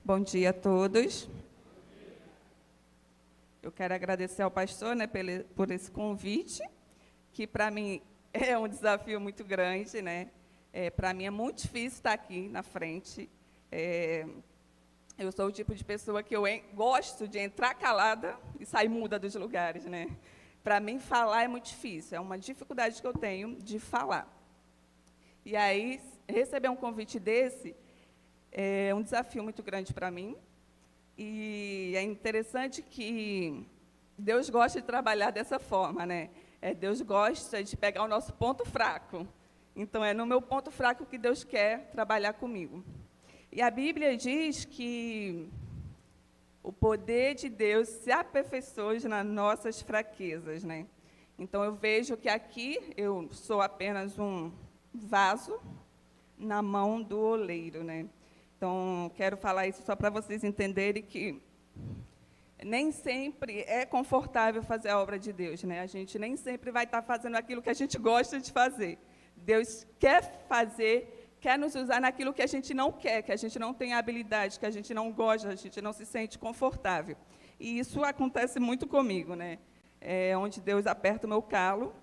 Bom dia a todos. Eu quero agradecer ao pastor, né, por esse convite, que para mim é um desafio muito grande, né? Para mim é muito difícil estar aqui na frente. Eu sou o tipo de pessoa que gosto de entrar calada e sair muda dos lugares, né? Para mim, falar é muito difícil, é uma dificuldade que eu tenho de falar. E aí, receber um convite desse é um desafio muito grande para mim. E é interessante que Deus gosta de trabalhar dessa forma, né? Deus gosta de pegar o nosso ponto fraco. Então, é no meu ponto fraco que Deus quer trabalhar comigo. E a Bíblia diz que o poder de Deus se aperfeiçoa nas nossas fraquezas, né? Então, eu vejo que aqui eu sou apenas um vaso na mão do oleiro, né? Então, quero falar isso só para vocês entenderem que nem sempre é confortável fazer a obra de Deus, né? A gente nem sempre vai estar fazendo aquilo que a gente gosta de fazer. Deus quer fazer, quer nos usar naquilo que a gente não quer, que a gente não tem habilidade, que a gente não gosta, a gente não se sente confortável. E isso acontece muito comigo, né? Onde Deus aperta o meu calo,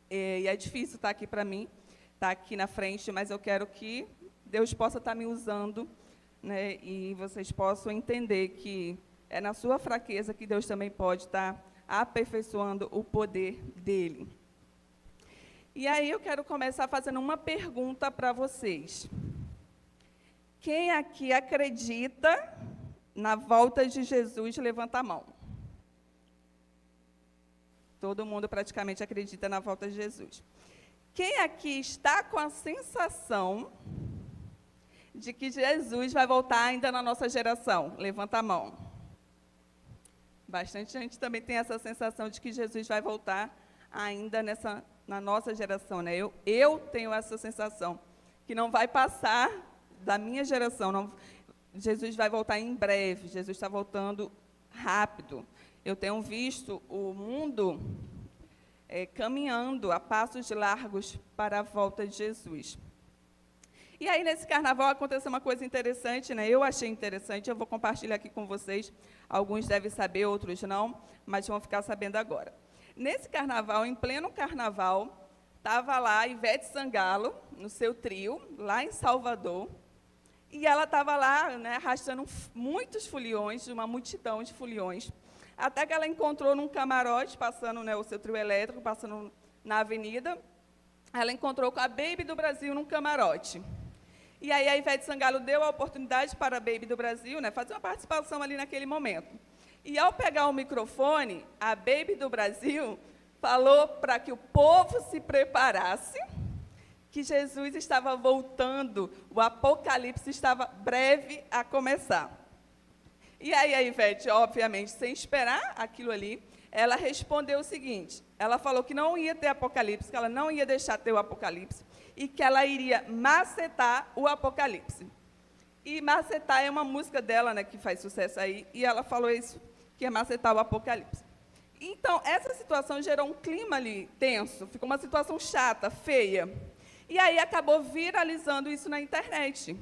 e é difícil estar aqui para mim, estar aqui na frente, mas eu quero que Deus possa estar me usando, né, e vocês possam entender que é na sua fraqueza que Deus também pode estar aperfeiçoando o poder dele. E aí eu quero começar fazendo uma pergunta para vocês. Quem aqui acredita na volta de Jesus, levanta a mão. Todo mundo praticamente acredita na volta de Jesus. Quem aqui está com a sensação de que Jesus vai voltar ainda na nossa geração? Levanta a mão. Bastante gente também tem essa sensação de que Jesus vai voltar ainda na nossa geração, né? Eu tenho essa sensação, que não vai passar da minha geração. Não, Jesus vai voltar em breve, Jesus está voltando rápido. Eu tenho visto o mundo caminhando a passos largos para a volta de Jesus. E aí, nesse carnaval, aconteceu uma coisa interessante, né? Eu achei interessante, eu vou compartilhar aqui com vocês. Alguns devem saber, outros não, mas vão ficar sabendo agora. Nesse carnaval, em pleno carnaval, estava lá a Ivete Sangalo, no seu trio, lá em Salvador, e ela estava lá, né, arrastando muitos foliões, uma multidão de foliões, até que ela encontrou num camarote, passando, né, o seu trio elétrico, passando na avenida, ela encontrou com a Baby do Brasil num camarote. E aí a Ivete Sangalo deu a oportunidade para a Baby do Brasil, né, fazer uma participação ali naquele momento. E, ao pegar o microfone, a Baby do Brasil falou para que o povo se preparasse, que Jesus estava voltando, o apocalipse estava breve a começar. E aí a Ivete, obviamente, sem esperar aquilo ali, ela respondeu o seguinte, ela falou que não ia ter apocalipse, que ela não ia deixar ter o apocalipse, e que ela iria macetar o apocalipse. E macetar é uma música dela, né, que faz sucesso aí, e ela falou isso, que ia macetar o apocalipse. Então, essa situação gerou um clima ali tenso, ficou uma situação chata, feia. E aí acabou viralizando isso na internet.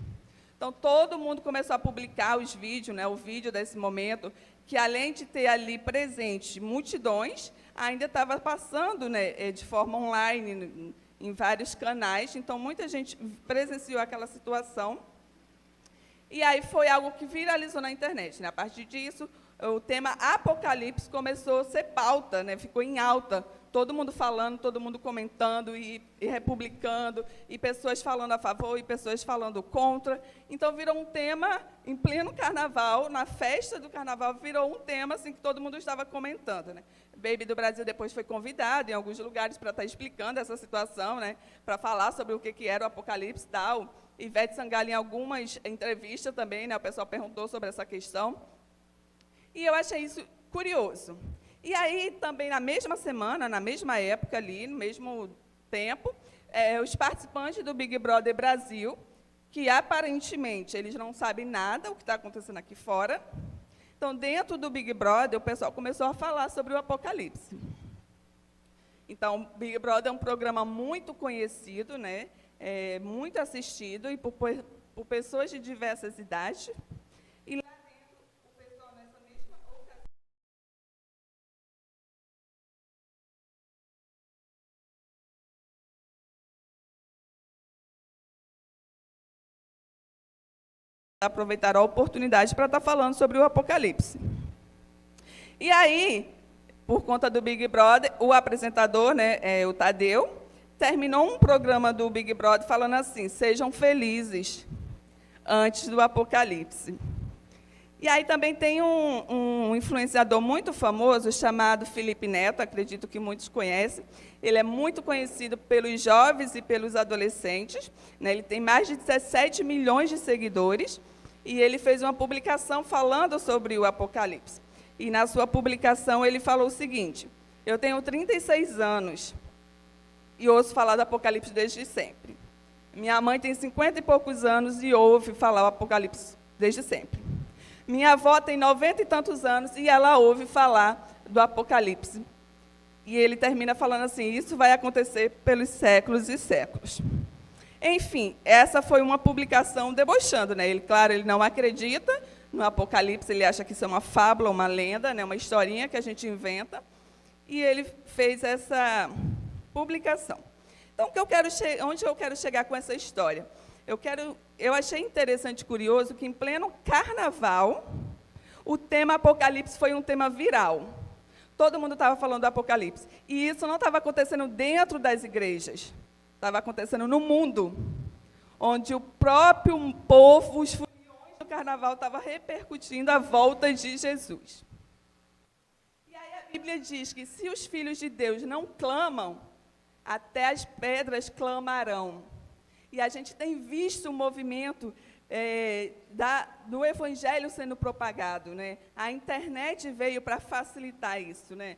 Então, todo mundo começou a publicar os vídeos, né, o vídeo desse momento, que além de ter ali presente multidões, ainda estava passando, né, de forma online, em vários canais. Então, muita gente presenciou aquela situação. E aí foi algo que viralizou na internet, né? A partir disso, o tema Apocalipse começou a ser pauta, né? Ficou em alta. Todo mundo falando, todo mundo comentando e republicando, e pessoas falando a favor e pessoas falando contra. Então, virou um tema, em pleno carnaval, na festa do carnaval, virou um tema assim, que todo mundo estava comentando, né? Baby do Brasil depois foi convidado em alguns lugares para estar explicando essa situação, né? Para falar sobre o que era o Apocalipse e tal. Ivete Sangalo, em algumas entrevistas também, né? O pessoal perguntou sobre essa questão. E eu achei isso curioso. E aí, também, na mesma semana, na mesma época ali, no mesmo tempo, os participantes do Big Brother Brasil, que aparentemente eles não sabem nada o que está acontecendo aqui fora. Então, dentro do Big Brother, o pessoal começou a falar sobre o Apocalipse. Então, o Big Brother é um programa muito conhecido, né? Muito assistido, e por pessoas de diversas idades. aproveitar a oportunidade para estar falando sobre o Apocalipse. E aí, por conta do Big Brother, o apresentador, né, o Tadeu, terminou um programa do Big Brother falando assim: sejam felizes antes do Apocalipse. E aí também tem um influenciador muito famoso chamado Felipe Neto, acredito que muitos conhecem. Ele é muito conhecido pelos jovens e pelos adolescentes, né? Ele tem mais de 17 milhões de seguidores, e ele fez uma publicação falando sobre o Apocalipse. E na sua publicação ele falou o seguinte: eu tenho 36 anos e ouço falar do Apocalipse desde sempre. Minha mãe tem 50 e poucos anos e ouve falar o Apocalipse desde sempre. Minha avó tem 90 e tantos anos e ela ouve falar do Apocalipse. E ele termina falando assim: isso vai acontecer pelos séculos e séculos. Enfim, essa foi uma publicação debochando, né? Ele, claro, ele não acredita no Apocalipse, ele acha que isso é uma fábula, uma lenda, né? Uma historinha que a gente inventa. E ele fez essa publicação. Então, onde eu quero chegar com essa história? Eu achei interessante e curioso que, em pleno carnaval, o tema Apocalipse foi um tema viral. Todo mundo estava falando do Apocalipse. E isso não estava acontecendo dentro das igrejas. Estava acontecendo no mundo, onde o próprio povo, os foliões do carnaval, estavam repercutindo a volta de Jesus. E aí a Bíblia diz que se os filhos de Deus não clamam, até as pedras clamarão. E a gente tem visto o movimento do evangelho sendo propagado, né? A internet veio para facilitar isso, né?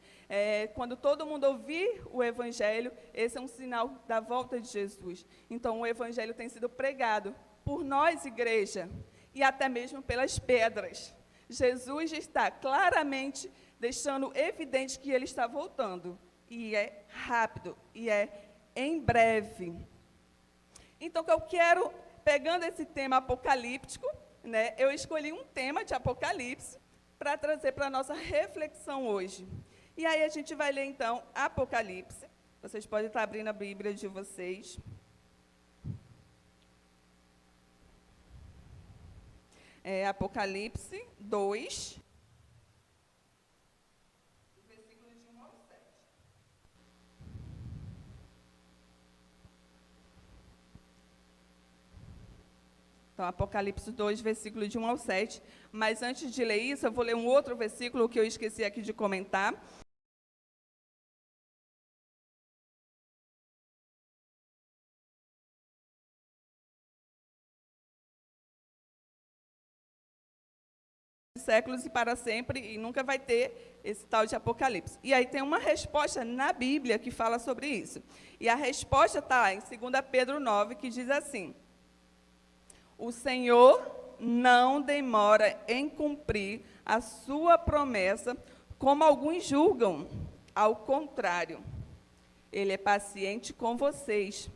Quando todo mundo ouvir o evangelho, esse é um sinal da volta de Jesus. Então, o evangelho tem sido pregado por nós, igreja, e até mesmo pelas pedras. Jesus está claramente deixando evidente que ele está voltando. E é rápido, e é em breve. Então, que eu quero, pegando esse tema apocalíptico, né, eu escolhi um tema de Apocalipse para trazer para a nossa reflexão hoje. E aí a gente vai ler, então, Apocalipse. Vocês podem estar abrindo a Bíblia de vocês. Apocalipse 2. Então, Apocalipse 2, versículo de 1 ao 7. Mas antes de ler isso, eu vou ler um outro versículo que eu esqueci aqui de comentar. Séculos e para sempre, e nunca vai ter esse tal de Apocalipse. E aí tem uma resposta na Bíblia que fala sobre isso. E a resposta está em 2 Pedro 9, que diz assim: o Senhor não demora em cumprir a sua promessa, como alguns julgam. Ao contrário, ele é paciente com vocês,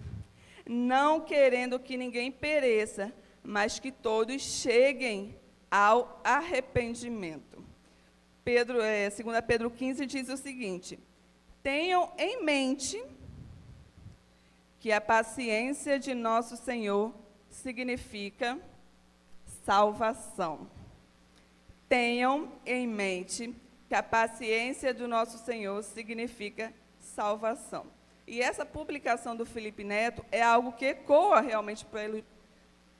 não querendo que ninguém pereça, mas que todos cheguem ao arrependimento. 2 Pedro 15 diz o seguinte: tenham em mente que a paciência de nosso Senhor significa salvação. Tenham em mente que a paciência do nosso Senhor significa salvação. E essa publicação do Felipe Neto é algo que ecoa realmente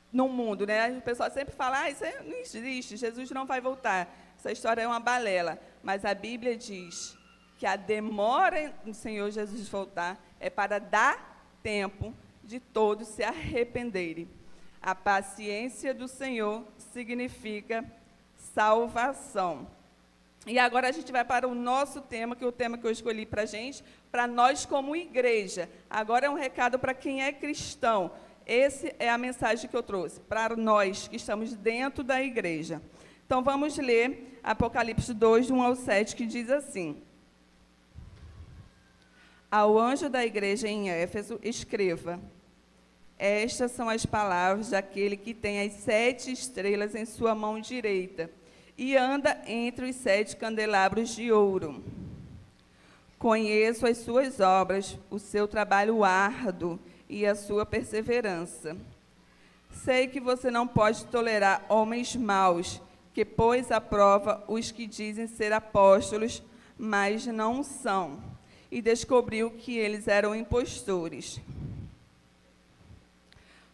no mundo, né? O pessoal sempre fala: isso não existe, Jesus não vai voltar, essa história é uma balela. Mas a Bíblia diz que a demora do Senhor Jesus voltar é para dar tempo de todos se arrependerem. A paciência do Senhor significa salvação. E agora a gente vai para o nosso tema, que é o tema que eu escolhi para a gente, para nós como igreja. Agora é um recado para quem é cristão. Essa é a mensagem que eu trouxe, para nós que estamos dentro da igreja. Então, vamos ler Apocalipse 2, de 1 ao 7, que diz assim: ao anjo da igreja em Éfeso, escreva: estas são as palavras daquele que tem as 7 estrelas em sua mão direita e anda entre os 7 candelabros de ouro. Conheço as suas obras, o seu trabalho árduo e a sua perseverança. Sei que você não pode tolerar homens maus, que pôs à prova os que dizem ser apóstolos, mas não são, e descobriu que eles eram impostores.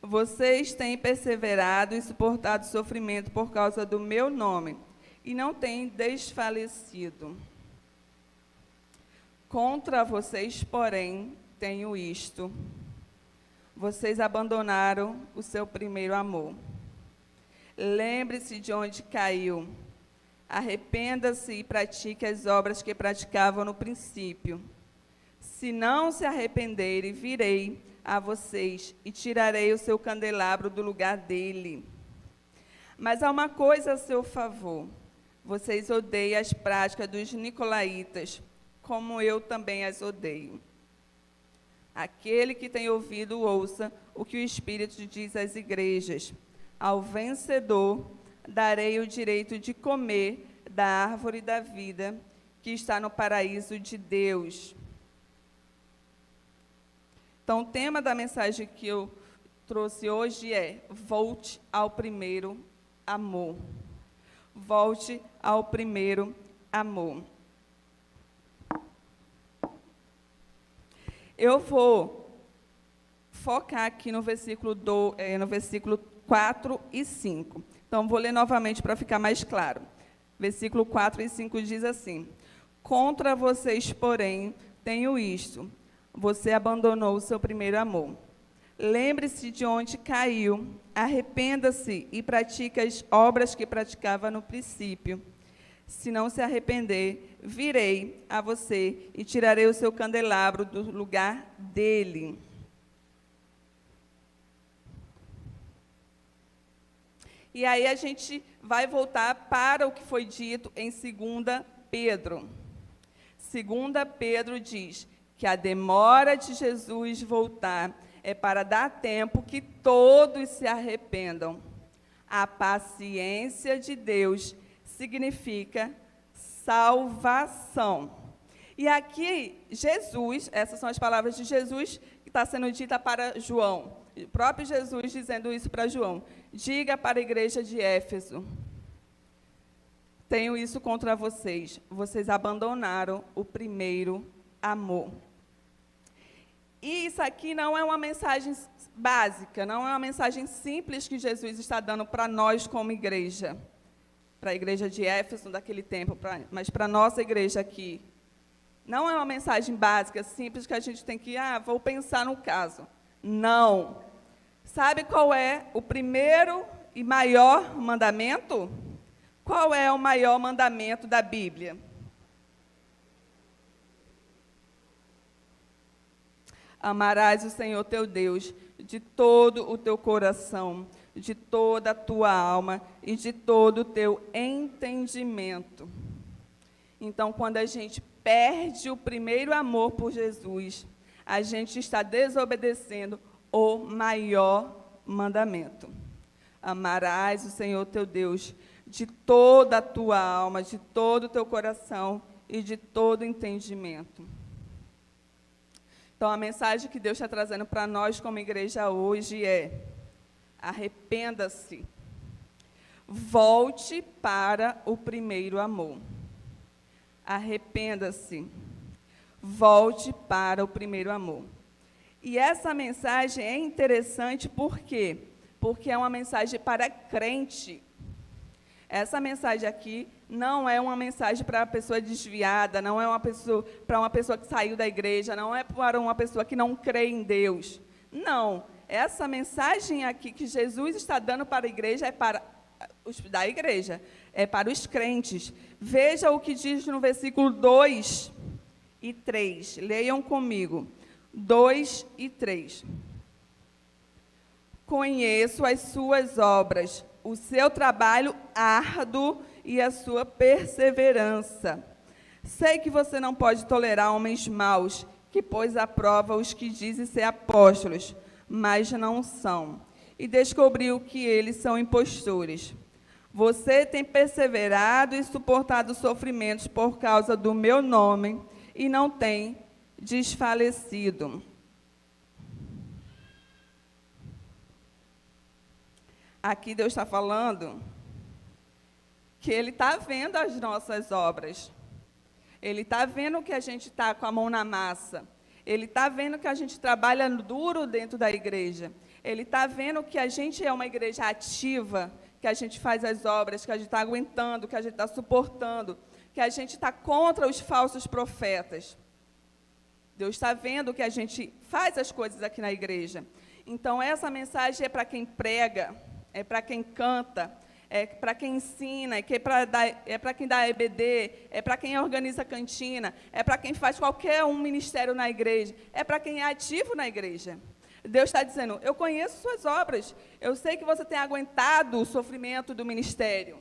Vocês têm perseverado e suportado sofrimento por causa do meu nome, e não têm desfalecido. Contra vocês, porém, tenho isto: vocês abandonaram o seu primeiro amor. Lembre-se de onde caiu. Arrependa-se e pratique as obras que praticavam no princípio. Se não se arrependerem, virei a vocês e tirarei o seu candelabro do lugar dele. Mas há uma coisa a seu favor: vocês odeiam as práticas dos nicolaítas, como eu também as odeio. Aquele que tem ouvido, ouça o que o Espírito diz às igrejas. Ao vencedor darei o direito de comer da árvore da vida que está no paraíso de Deus. Então, o tema da mensagem que eu trouxe hoje é: volte ao primeiro amor. Volte ao primeiro amor. Eu vou focar aqui no versículo 4 e 5. Então, vou ler novamente para ficar mais claro. Versículo 4 e 5 diz assim: contra vocês, porém, tenho isto: você abandonou o seu primeiro amor. Lembre-se de onde caiu, arrependa-se e pratique as obras que praticava no princípio. Se não se arrepender, virei a você e tirarei o seu candelabro do lugar dele. E aí a gente vai voltar para o que foi dito em 2 Pedro. 2 Pedro diz que a demora de Jesus voltar é para dar tempo que todos se arrependam. A paciência de Deus significa salvação. E aqui, Jesus, essas são as palavras de Jesus que está sendo dita para João. O próprio Jesus dizendo isso para João: diga para a igreja de Éfeso: tenho isso contra vocês, vocês abandonaram o primeiro amor. E isso aqui não é uma mensagem básica, não é uma mensagem simples que Jesus está dando para nós como igreja, para a igreja de Éfeso daquele tempo, mas para a nossa igreja aqui. Não é uma mensagem básica, simples, que a gente tem que, vou pensar no caso. Não. Sabe qual é o primeiro e maior mandamento? Qual é o maior mandamento da Bíblia? Amarás o Senhor teu Deus de todo o teu coração, de toda a tua alma e de todo o teu entendimento. Então, quando a gente perde o primeiro amor por Jesus, a gente está desobedecendo o maior mandamento. Amarás o Senhor teu Deus de toda a tua alma, de todo o teu coração e de todo o entendimento. Então, a mensagem que Deus está trazendo para nós como igreja hoje é: arrependa-se. Volte para o primeiro amor. Arrependa-se. Volte para o primeiro amor. E essa mensagem é interessante por quê? Porque é uma mensagem para crente. Essa mensagem aqui não é uma mensagem para uma pessoa desviada, não é para uma pessoa que saiu da igreja, não é para uma pessoa que não crê em Deus. Não, essa mensagem aqui que Jesus está dando para a igreja é para os da igreja, é para os crentes. Veja o que diz no versículo 2 e 3. Leiam comigo. 2 e 3. Conheço as suas obras, o seu trabalho árduo e a sua perseverança. Sei que você não pode tolerar homens maus, que pôs à prova os que dizem ser apóstolos, mas não são, e descobriu que eles são impostores. Você tem perseverado e suportado sofrimentos por causa do meu nome, e não tem desfalecido. Aqui Deus está falando que Ele está vendo as nossas obras. Ele está vendo que a gente está com a mão na massa. Ele está vendo que a gente trabalha duro dentro da igreja. Ele está vendo que a gente é uma igreja ativa, que a gente faz as obras, que a gente está aguentando, que a gente está suportando, que a gente está contra os falsos profetas. Deus está vendo que a gente faz as coisas aqui na igreja. Então, essa mensagem é para quem prega, é para quem canta, é para quem ensina, é para quem dá EBD, é para quem organiza cantina, é para quem faz qualquer ministério na igreja, é para quem é ativo na igreja. Deus está dizendo, eu conheço suas obras, eu sei que você tem aguentado o sofrimento do ministério,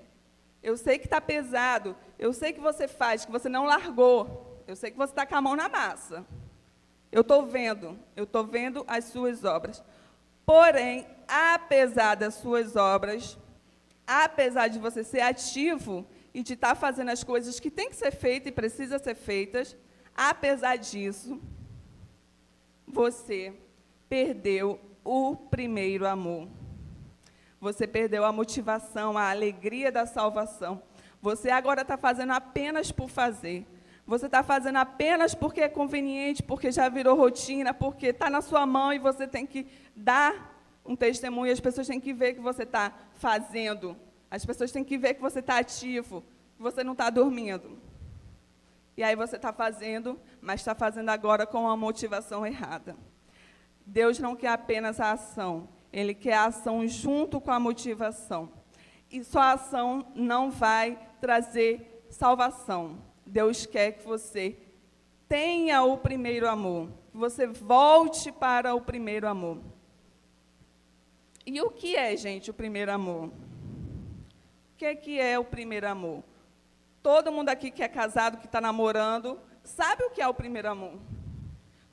eu sei que está pesado, eu sei que você faz, que você não largou, eu sei que você está com a mão na massa. Eu estou vendo as suas obras. Porém, apesar das suas obras, apesar de você ser ativo e de estar fazendo as coisas que tem que ser feitas e precisam ser feitas, apesar disso, você perdeu o primeiro amor. Você perdeu a motivação, a alegria da salvação. Você agora está fazendo apenas por fazer. Você está fazendo apenas porque é conveniente, porque já virou rotina, porque está na sua mão e você tem que dar um testemunho, as pessoas têm que ver que você está fazendo, as pessoas têm que ver que você está ativo, que você não está dormindo. E aí você está fazendo, mas está fazendo agora com uma motivação errada. Deus não quer apenas a ação, Ele quer a ação junto com a motivação. E só a ação não vai trazer salvação. Deus quer que você tenha o primeiro amor, que você volte para o primeiro amor. E o que é, gente, o primeiro amor? O que é o primeiro amor? Todo mundo aqui que é casado, que está namorando, sabe o que é o primeiro amor.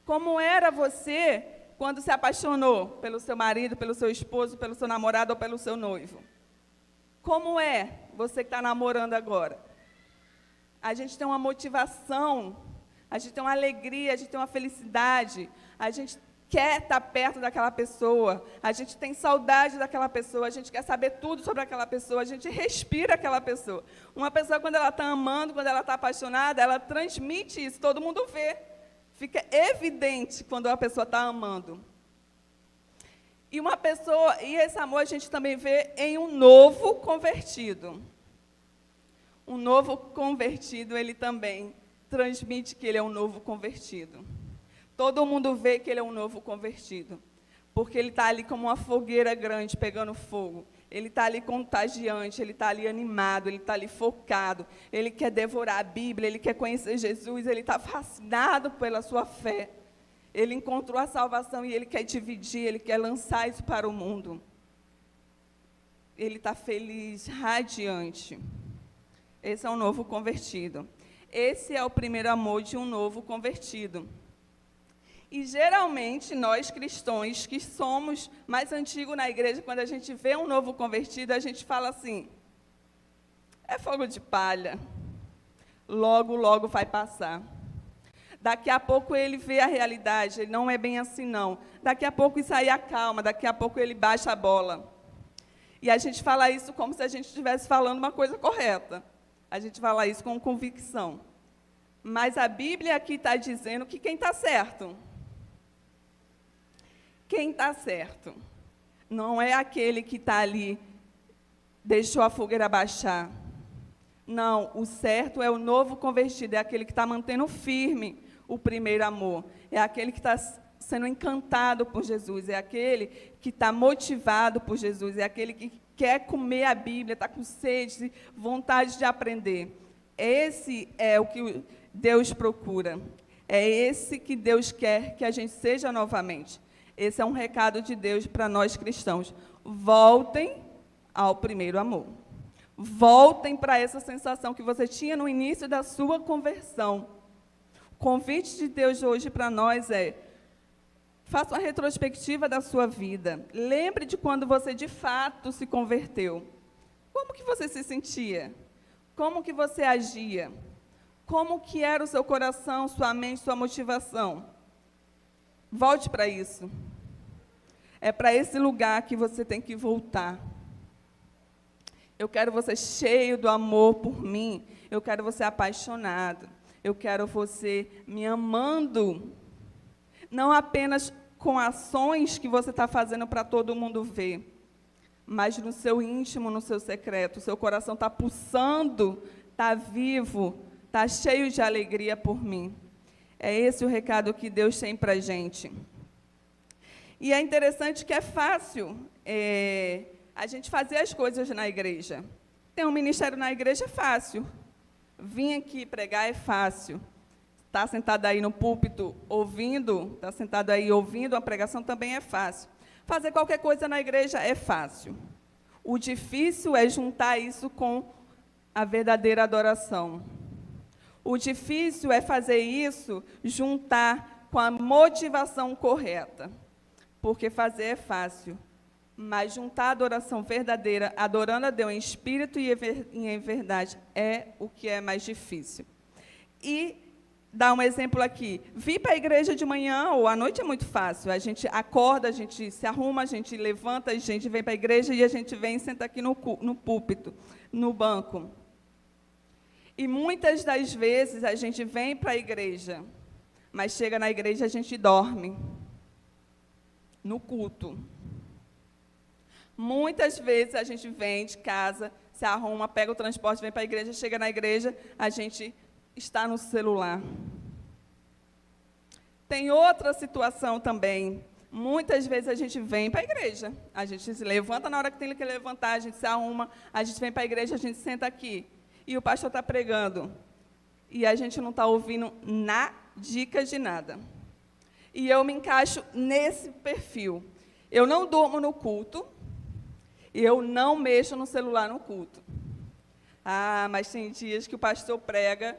Como era você quando se apaixonou pelo seu marido, pelo seu esposo, pelo seu namorado ou pelo seu noivo? Como é você que está namorando agora? A gente tem uma motivação, a gente tem uma alegria, a gente tem uma felicidade, a gente quer estar perto daquela pessoa, a gente tem saudade daquela pessoa, a gente quer saber tudo sobre aquela pessoa, a gente respira aquela pessoa. Uma pessoa, quando ela está amando, quando ela está apaixonada, ela transmite isso, todo mundo vê. Fica evidente quando a pessoa está amando. E esse amor a gente também vê em um novo convertido. Um novo convertido, ele também transmite que ele é um novo convertido. Todo mundo vê que ele é um novo convertido, porque ele está ali como uma fogueira grande, pegando fogo. Ele está ali contagiante, ele está ali animado, ele está ali focado, ele quer devorar a Bíblia, ele quer conhecer Jesus, ele está fascinado pela sua fé. Ele encontrou a salvação e ele quer dividir, ele quer lançar isso para o mundo. Ele está feliz, radiante. Esse é um novo convertido. Esse é o primeiro amor de um novo convertido. E, geralmente, nós cristãos que somos mais antigos na igreja, quando a gente vê um novo convertido, a gente fala assim, é fogo de palha, logo, logo vai passar. Daqui a pouco ele vê a realidade, ele não é bem assim, não. Daqui a pouco isso aí acalma, daqui a pouco ele baixa a bola. E a gente fala isso como se a gente estivesse falando uma coisa correta. A gente fala isso com convicção. Mas a Bíblia aqui está dizendo que quem está certo? Quem está certo? Não é aquele que está ali, deixou a fogueira baixar. Não, o certo é o novo convertido, é aquele que está mantendo firme o primeiro amor. É aquele que está sendo encantado por Jesus, é aquele que está motivado por Jesus, é aquele que quer comer a Bíblia, está com sede, vontade de aprender. Esse é o que Deus procura. É esse que Deus quer que a gente seja novamente. Esse é um recado de Deus para nós cristãos. Voltem ao primeiro amor. Voltem para essa sensação que você tinha no início da sua conversão. O convite de Deus hoje para nós é: faça uma retrospectiva da sua vida. Lembre de quando você, de fato, se converteu. Como que você se sentia? Como que você agia? Como que era o seu coração, sua mente, sua motivação? Volte para isso. É para esse lugar que você tem que voltar. Eu quero você cheio do amor por mim. Eu quero você apaixonado. Eu quero você me amando. Não apenas com ações que você está fazendo para todo mundo ver, mas no seu íntimo, no seu secreto. O seu coração está pulsando, está vivo, está cheio de alegria por mim. É esse o recado que Deus tem para a gente. E é interessante que é fácil a gente fazer as coisas na igreja. Ter um ministério na igreja é fácil. Vir aqui pregar é fácil. Estar sentado aí no púlpito ouvindo, estar sentado aí ouvindo a pregação também é fácil. Fazer qualquer coisa na igreja é fácil. O difícil é juntar isso com a verdadeira adoração. O difícil é fazer isso, juntar com a motivação correta. Porque fazer é fácil, mas juntar a adoração verdadeira, adorando a Deus em espírito e em verdade, é o que é mais difícil. E dar um exemplo aqui. Vir para a igreja de manhã ou à noite é muito fácil. A gente acorda, a gente se arruma, a gente levanta, a gente vem para a igreja e a gente vem e senta aqui no púlpito, no banco. E muitas das vezes a gente vem para a igreja, mas chega na igreja e a gente dorme no culto. Muitas vezes a gente vem de casa, se arruma, pega o transporte, vem para a igreja, chega na igreja, a gente está no celular. Tem outra situação também. Muitas vezes a gente vem para a igreja, a gente se levanta na hora que tem que levantar, a gente se arruma, a gente vem para a igreja, a gente senta aqui, e o pastor está pregando, e a gente não está ouvindo dicas de nada. E eu me encaixo nesse perfil. Eu não durmo no culto, eu não mexo no celular no culto. Ah, mas tem dias que o pastor prega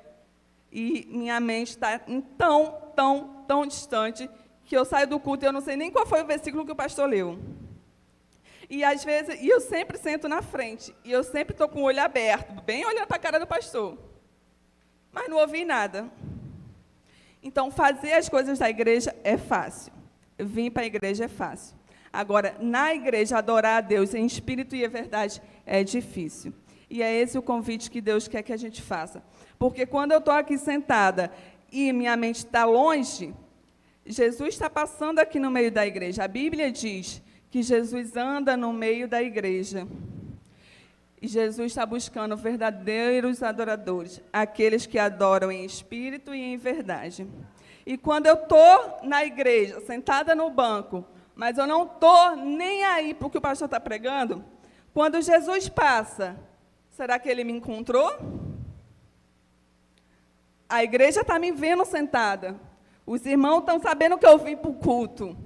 e minha mente está tão distante que eu saio do culto e eu não sei nem qual foi o versículo que o pastor leu. E às vezes, eu sempre sento na frente, e eu sempre estou com o olho aberto, bem olhando para a cara do pastor. Mas não ouvi nada. Então, fazer as coisas da igreja é fácil. Vir para a igreja é fácil. Agora, na igreja, adorar a Deus em espírito e em verdade é difícil. E é esse o convite que Deus quer que a gente faça. Porque quando eu estou aqui sentada e minha mente está longe, Jesus está passando aqui no meio da igreja. A Bíblia diz que Jesus anda no meio da igreja. E Jesus está buscando verdadeiros adoradores, aqueles que adoram em espírito e em verdade. E quando eu estou na igreja, sentada no banco, mas eu não estou nem aí para o que o pastor está pregando, quando Jesus passa, será que ele me encontrou? A igreja está me vendo sentada. Os irmãos estão sabendo que eu vim para o culto.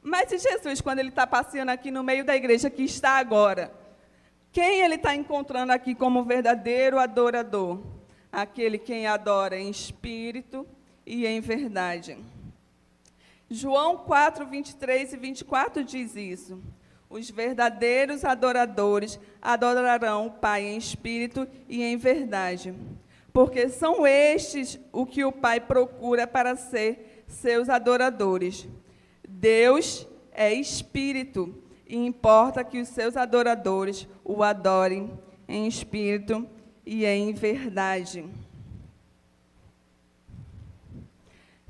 Mas e Jesus, quando ele está passeando aqui no meio da igreja que está agora, quem ele está encontrando aqui como verdadeiro adorador? Aquele quem adora em espírito e em verdade. João 4, 23 e 24 diz isso. Os verdadeiros adoradores adorarão o Pai em espírito e em verdade, porque são estes o que o Pai procura para ser seus adoradores. Deus é espírito, e importa que os seus adoradores o adorem em espírito e em verdade.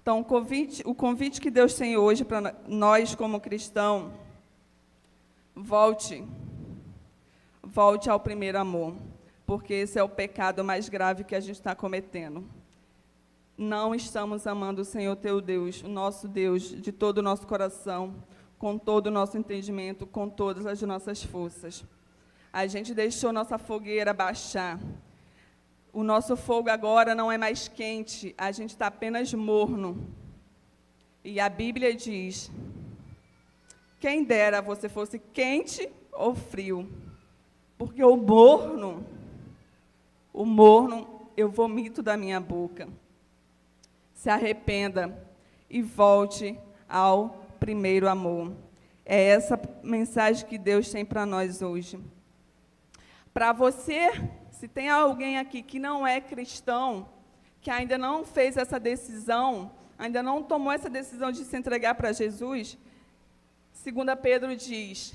Então, o convite que Deus tem hoje para nós como cristãos, volte ao primeiro amor, porque esse é o pecado mais grave que a gente está cometendo. Não estamos amando o Senhor teu Deus, o nosso Deus, de todo o nosso coração, com todo o nosso entendimento, com todas as nossas forças. A gente deixou nossa fogueira baixar. O nosso fogo agora não é mais quente, a gente está apenas morno. E a Bíblia diz, quem dera você fosse quente ou frio, porque o morno eu vomito da minha boca. Se arrependa e volte ao primeiro amor. É essa mensagem que Deus tem para nós hoje. Para você, se tem alguém aqui que não é cristão, que ainda não fez essa decisão, ainda não tomou essa decisão de se entregar para Jesus, 2 Pedro diz,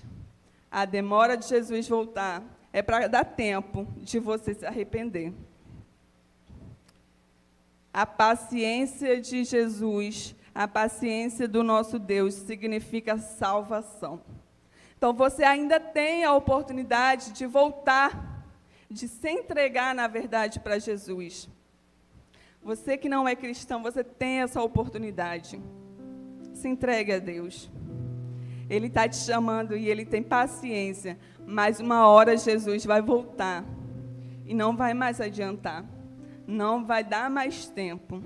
a demora de Jesus voltar é para dar tempo de você se arrepender. A paciência de Jesus, a paciência do nosso Deus, significa salvação. Então, você ainda tem a oportunidade de voltar, de se entregar, na verdade, para Jesus. Você que não é cristão, você tem essa oportunidade. Se entregue a Deus. Ele está te chamando e Ele tem paciência, mas uma hora Jesus vai voltar e não vai mais adiantar. Não vai dar mais tempo.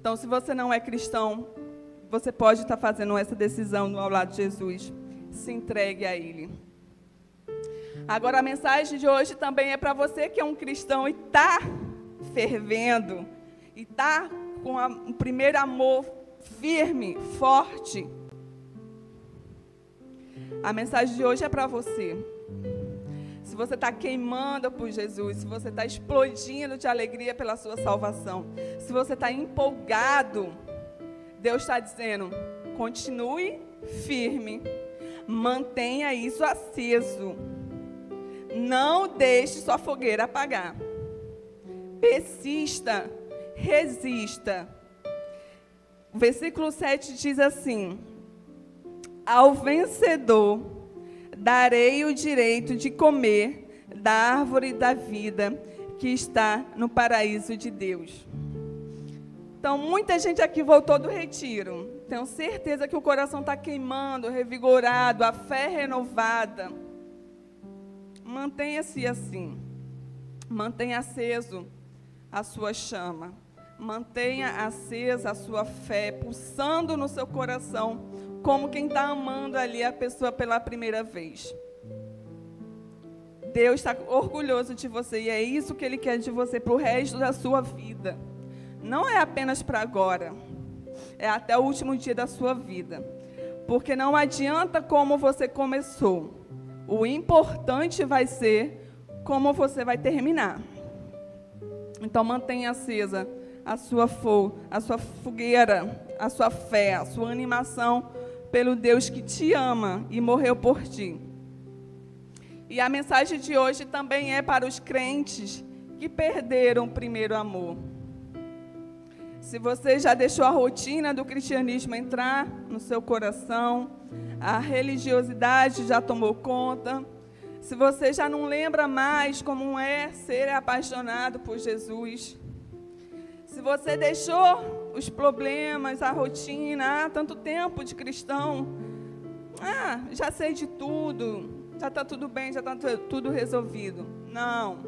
Então, se você não é cristão, você pode estar fazendo essa decisão ao lado de Jesus. Se entregue a Ele. Agora, a mensagem de hoje também é para você que é um cristão e está fervendo, e está com o primeiro amor firme, forte. A mensagem de hoje é para você. Se você está queimando por Jesus, se você está explodindo de alegria pela sua salvação, se você está empolgado, Deus está dizendo, continue firme, mantenha isso aceso, não deixe sua fogueira apagar, persista, resista. O versículo 7 diz assim, ao vencedor darei o direito de comer da árvore da vida que está no paraíso de Deus. Então, muita gente aqui voltou do retiro. Tenho certeza que o coração está queimando, revigorado, a fé renovada. Mantenha-se assim. Mantenha aceso a sua chama. Mantenha acesa a sua fé, pulsando no seu coração, como quem está amando ali a pessoa pela primeira vez. Deus está orgulhoso de você e é isso que Ele quer de você para o resto da sua vida. Não é apenas para agora, é até o último dia da sua vida. Porque não adianta como você começou. O importante vai ser como você vai terminar. Então mantenha acesa a sua fogueira, a sua fé, a sua animação pelo Deus que te ama e morreu por ti. E a mensagem de hoje também é para os crentes que perderam o primeiro amor. Se você já deixou a rotina do cristianismo entrar no seu coração, a religiosidade já tomou conta, se você já não lembra mais como é ser apaixonado por Jesus, se você deixou os problemas, a rotina, tanto tempo de cristão, já sei de tudo, já está tudo bem, já está tudo resolvido. Não,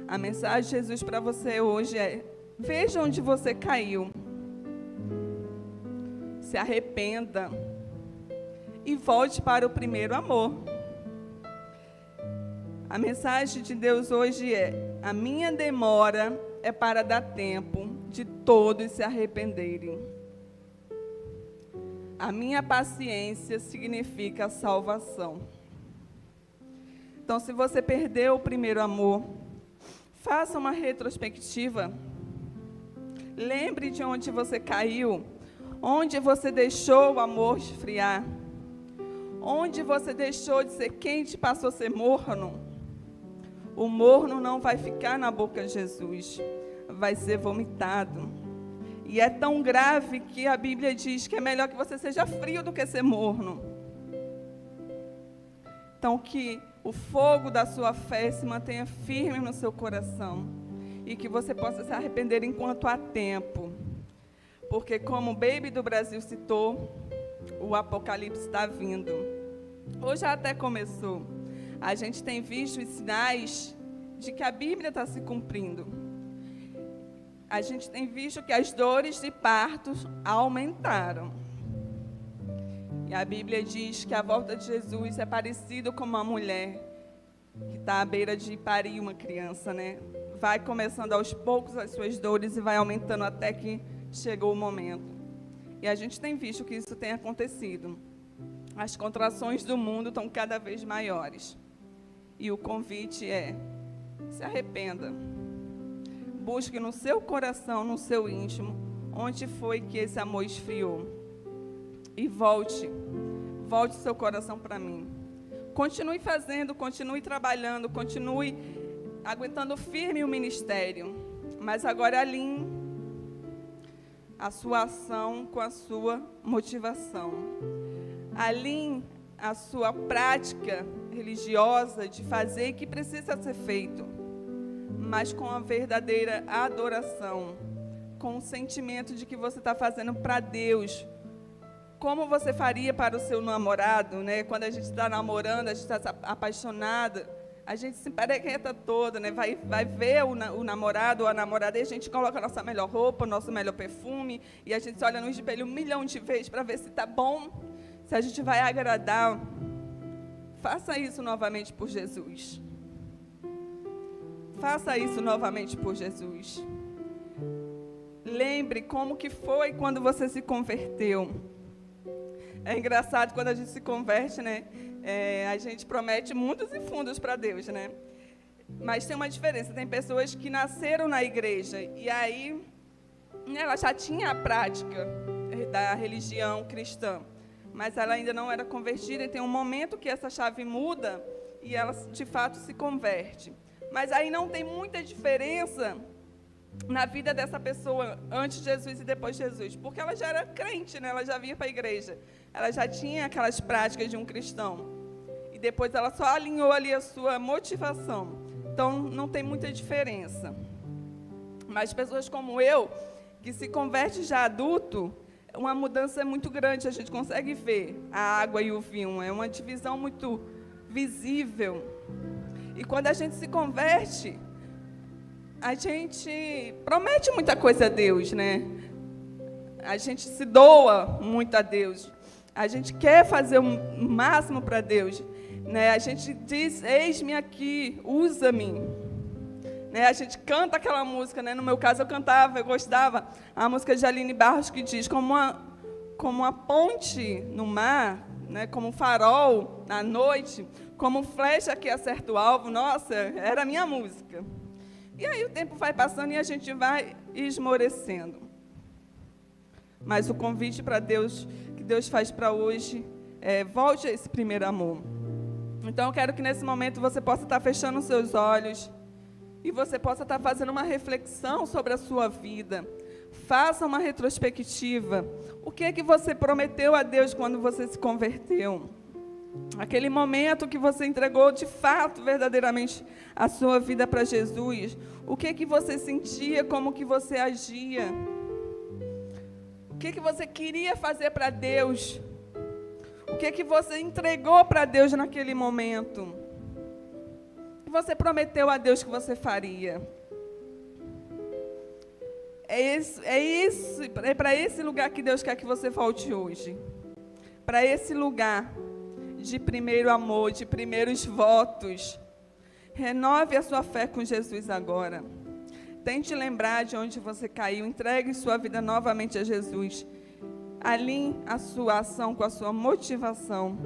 a mensagem de Jesus para você hoje é, veja onde você caiu, se arrependa e volte para o primeiro amor. A mensagem de Deus hoje é, a minha demora é para dar tempo de todos se arrependerem. A minha paciência significa salvação. Então, se você perdeu o primeiro amor, faça uma retrospectiva. Lembre de onde você caiu, onde você deixou o amor esfriar, onde você deixou de ser quente e passou a ser morno. O morno não vai ficar na boca de Jesus, vai ser vomitado. E é tão grave que a Bíblia diz que é melhor que você seja frio do que ser morno. Então, que o fogo da sua fé se mantenha firme no seu coração e que você possa se arrepender enquanto há tempo. Porque, como o Baby do Brasil citou, o Apocalipse está vindo. Ou já até começou. A gente tem visto os sinais de que a Bíblia está se cumprindo. A gente tem visto que as dores de partos aumentaram. E a Bíblia diz que a volta de Jesus é parecido com uma mulher que está à beira de parir uma criança, né? Vai começando aos poucos as suas dores e vai aumentando até que chegou o momento. E a gente tem visto que isso tem acontecido. As contrações do mundo estão cada vez maiores. E o convite é, se arrependa. Busque no seu coração, no seu íntimo, onde foi que esse amor esfriou. E volte seu coração para mim. continue fazendo, continue trabalhando, continue aguentando firme o ministério. Mas agora alinhe a sua ação com a sua motivação. Alinhe a sua prática religiosa de fazer o que precisa ser feito, mas com a verdadeira adoração, com o sentimento de que você está fazendo para Deus, como você faria para o seu namorado, né? Quando a gente está namorando, a gente está apaixonada, a gente se emperequeta toda, né? Vai ver o namorado ou a namorada e a gente coloca a nossa melhor roupa, o nosso melhor perfume, e a gente se olha no espelho 1 milhão de vezes para ver se está bom, se a gente vai agradar. Faça isso novamente por Jesus. Faça isso novamente por Jesus. Lembre como que foi quando você se converteu. É engraçado quando a gente se converte, né? A gente promete mundos e fundos para Deus, né? Mas tem uma diferença. Tem pessoas que nasceram na igreja e aí ela já tinha a prática da religião cristã, mas ela ainda não era convertida, e tem um momento que essa chave muda e ela, de fato, se converte. Mas aí não tem muita diferença na vida dessa pessoa antes de Jesus e depois de Jesus, porque ela já era crente, né? Ela já vinha para a igreja, ela já tinha aquelas práticas de um cristão, e depois ela só alinhou ali a sua motivação. Então, não tem muita diferença. Mas pessoas como eu, que se converte já adulto, uma mudança muito grande, a gente consegue ver a água e o vinho, é uma divisão muito visível. E quando a gente se converte, a gente promete muita coisa a Deus, né? A gente se doa muito a Deus. A gente quer fazer o máximo para Deus, né? A gente diz, eis-me aqui, usa-me. Né? A gente canta aquela música, né? No meu caso eu cantava, eu gostava, a música de Aline Barros, que diz, como uma ponte no mar, né? Como um farol à noite, como flecha que acerta o alvo. Nossa, era a minha música. E aí o tempo vai passando e a gente vai esmorecendo. Mas o convite para Deus, que Deus faz para hoje, volte a esse primeiro amor. Então eu quero que nesse momento você possa estar fechando os seus olhos e você possa estar fazendo uma reflexão sobre a sua vida. Faça uma retrospectiva. O que é que você prometeu a Deus quando você se converteu? Aquele momento que você entregou de fato, verdadeiramente, a sua vida para Jesus. O que é que você sentia, como que você agia? O que é que você queria fazer para Deus? O que é que você entregou para Deus naquele momento? O que você prometeu a Deus que você faria? É para esse lugar que Deus quer que você volte hoje. Para esse lugar de primeiro amor, de primeiros votos. Renove a sua fé com Jesus agora. Tente lembrar de onde você caiu. Entregue sua vida novamente a Jesus. Alinhe a sua ação com a sua motivação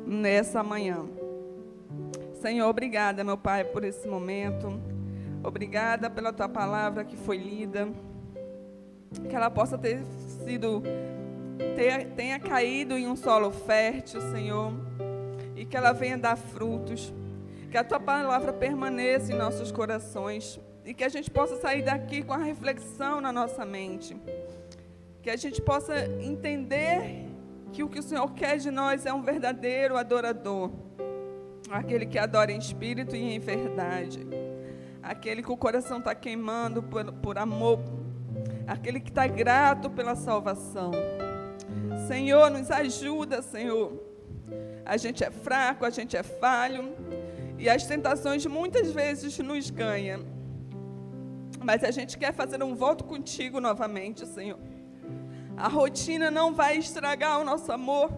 nessa manhã. Senhor, obrigada, meu Pai, por esse momento. Obrigada pela tua palavra que foi lida. Que ela possa tenha caído em um solo fértil, Senhor. E que ela venha dar frutos. Que a tua palavra permaneça em nossos corações. E que a gente possa sair daqui com a reflexão na nossa mente. Que a gente possa entender que o que o Senhor quer de nós é um verdadeiro adorador. Aquele que adora em espírito e em verdade. Aquele que o coração está queimando por amor. Aquele que está grato pela salvação. Senhor, nos ajuda, Senhor. A gente é fraco, a gente é falho. E as tentações muitas vezes nos ganham. Mas a gente quer fazer um voto contigo novamente, Senhor. A rotina não vai estragar o nosso amor.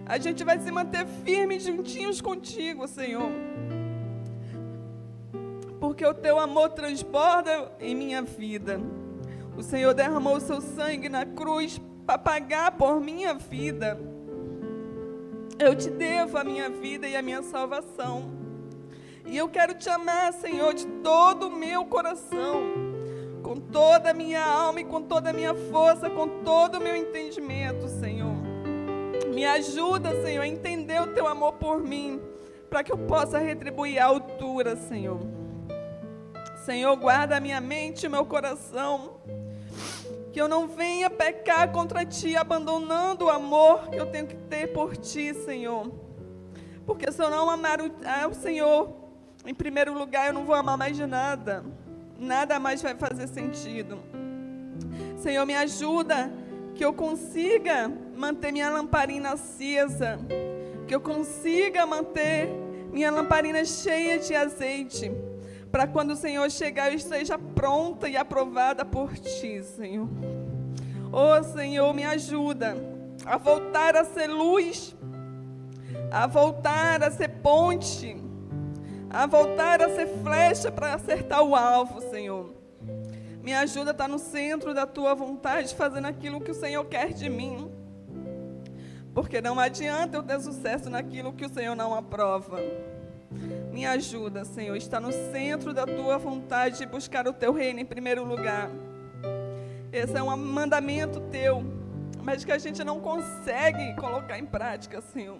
A gente vai se manter firmes juntinhos contigo, Senhor. Porque o teu amor transborda em minha vida. O Senhor derramou o seu sangue na cruz para pagar por minha vida. Eu te devo a minha vida e a minha salvação. E eu quero te amar, Senhor, de todo o meu coração, com toda a minha alma e com toda a minha força, com todo o meu entendimento, Senhor. Me ajuda, Senhor, a entender o teu amor por mim, para que eu possa retribuir à altura, Senhor. Senhor, guarda a minha mente e o meu coração, que eu não venha pecar contra Ti, abandonando o amor que eu tenho que ter por Ti, Senhor. Porque se eu não amar o Senhor, em primeiro lugar, eu não vou amar mais de nada. Nada mais vai fazer sentido. Senhor, me ajuda, que eu consiga manter minha lamparina acesa, que eu consiga manter minha lamparina cheia de azeite, para quando o Senhor chegar, eu esteja pronta e aprovada por Ti, Senhor. Oh, Senhor, me ajuda a voltar a ser luz, a voltar a ser ponte, a voltar a ser flecha para acertar o alvo, Senhor. Me ajuda a estar no centro da Tua vontade, fazendo aquilo que o Senhor quer de mim. Porque não adianta eu ter sucesso naquilo que o Senhor não aprova. Me ajuda, Senhor, a estar no centro da Tua vontade e buscar o Teu reino em primeiro lugar. Esse é um mandamento Teu, mas que a gente não consegue colocar em prática, Senhor.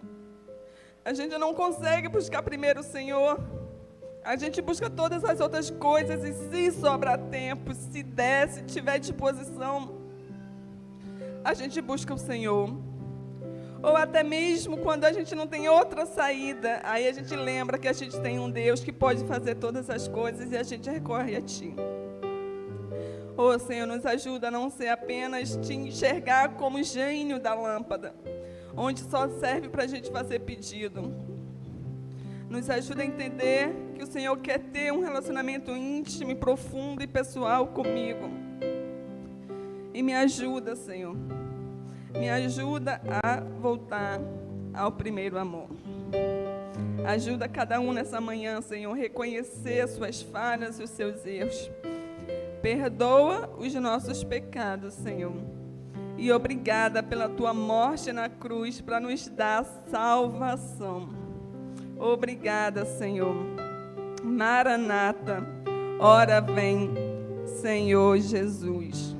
A gente não consegue buscar primeiro o Senhor. A gente busca todas as outras coisas e se sobrar tempo, se der, se tiver disposição, a gente busca o Senhor. Ou até mesmo quando a gente não tem outra saída, aí a gente lembra que a gente tem um Deus que pode fazer todas as coisas e a gente recorre a Ti. Oh, Senhor, nos ajuda a não ser apenas Te enxergar como gênio da lâmpada, onde só serve para a gente fazer pedido. Nos ajuda a entender que o Senhor quer ter um relacionamento íntimo, profundo e pessoal comigo. E me ajuda, Senhor. Me ajuda a voltar ao primeiro amor. Ajuda cada um nessa manhã, Senhor, a reconhecer as suas falhas e os seus erros. Perdoa os nossos pecados, Senhor. E obrigada pela Tua morte na cruz para nos dar salvação. Obrigada, Senhor. Maranata, ora vem, Senhor Jesus.